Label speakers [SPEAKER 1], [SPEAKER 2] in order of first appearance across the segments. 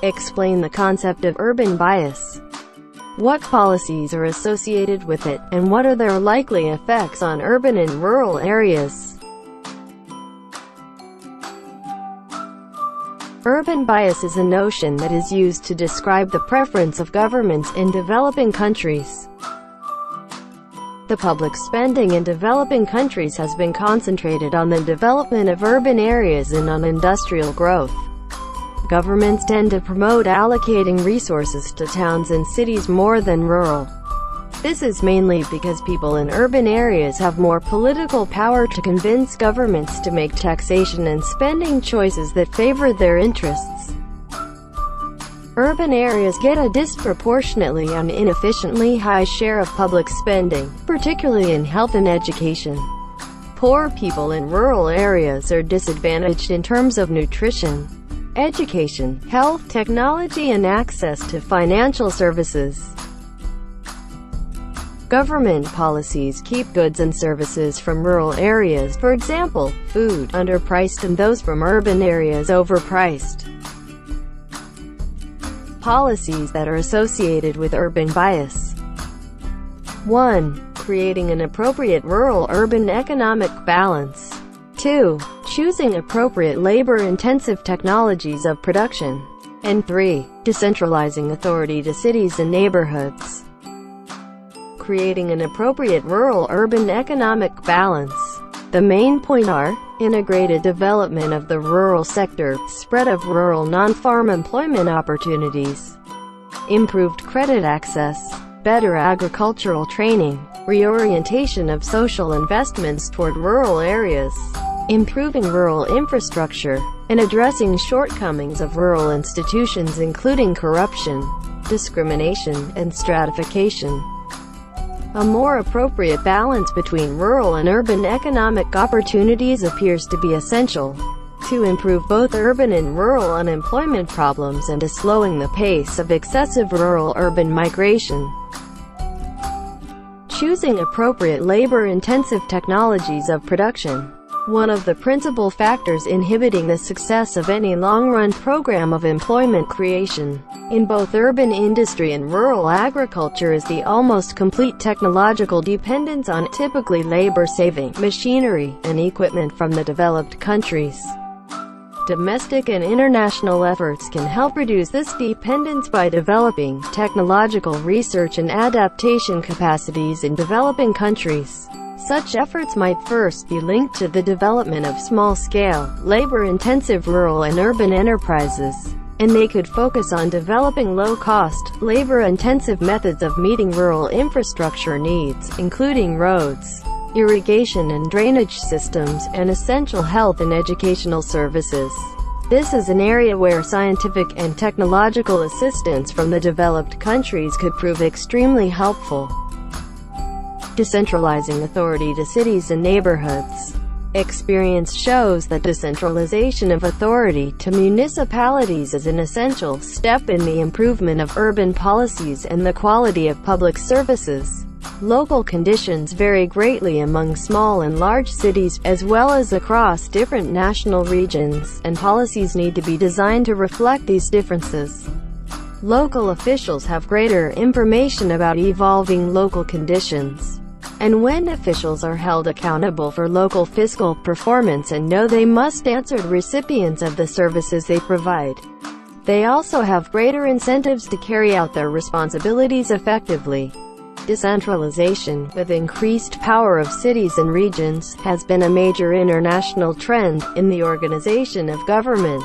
[SPEAKER 1] Explain the concept of urban bias. What policies are associated with it, and what are their likely effects on urban and rural areas? Urban bias is a notion that is used to describe the preference of governments in developing countries. The public spending in developing countries has been concentrated on the development of urban areas and on industrial growth. Governments tend to promote allocating resources to towns and cities more than rural. This is mainly because people in urban areas have more political power to convince governments to make taxation and spending choices that favor their interests. Urban areas get a disproportionately and inefficiently high share of public spending, particularly in health and education. Poor people in rural areas are disadvantaged in terms of nutrition, education, health, technology, and access to financial services. Government policies keep goods and services from rural areas, for example, food, underpriced and those from urban areas overpriced. Policies that are associated with urban bias. 1. Creating an appropriate rural-urban economic balance. 2. Choosing appropriate labor-intensive technologies of production. And 3. Decentralizing authority to cities and neighborhoods. Creating an appropriate rural-urban economic balance. The main points are: integrated development of the rural sector, spread of rural non-farm employment opportunities, improved credit access, better agricultural training, reorientation of social investments toward rural areas, improving rural infrastructure, and addressing shortcomings of rural institutions including corruption, discrimination, and stratification. A more appropriate balance between rural and urban economic opportunities appears to be essential to improve both urban and rural unemployment problems and to slowing the pace of excessive rural-urban migration. Choosing appropriate labor-intensive technologies of production. One of the principal factors inhibiting the success of any long-run program of employment creation in both urban industry and rural agriculture is the almost complete technological dependence on typically labor-saving machinery and equipment from the developed countries. Domestic and international efforts can help reduce this dependence by developing technological research and adaptation capacities in developing countries. Such efforts might first be linked to the development of small-scale, labor-intensive rural and urban enterprises, and they could focus on developing low-cost, labor-intensive methods of meeting rural infrastructure needs, including roads, irrigation and drainage systems, and essential health and educational services. This is an area where scientific and technological assistance from the developed countries could prove extremely helpful. Decentralizing authority to cities and neighborhoods. Experience shows that decentralization of authority to municipalities is an essential step in the improvement of urban policies and the quality of public services. Local conditions vary greatly among small and large cities, as well as across different national regions, and policies need to be designed to reflect these differences. Local officials have greater information about evolving local conditions. And when officials are held accountable for local fiscal performance and know they must answer to recipients of the services they provide, they also have greater incentives to carry out their responsibilities effectively. Decentralization, with increased power of cities and regions, has been a major international trend in the organization of government,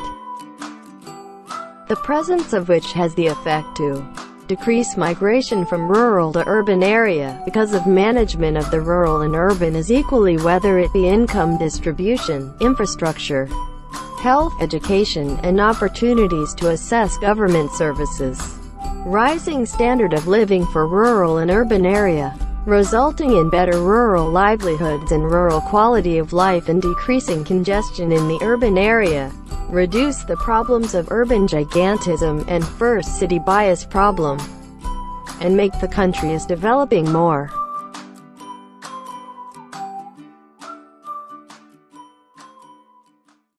[SPEAKER 1] the presence of which has the effect to decrease migration from rural to urban area, because of management of the rural and urban is equally, whether it be income distribution, infrastructure, health, education, and opportunities to access government services. Rising standard of living for rural and urban area, resulting in better rural livelihoods and rural quality of life, and decreasing congestion in the urban area. Reduce the problems of urban gigantism and first city bias problem, and make the country as developing more.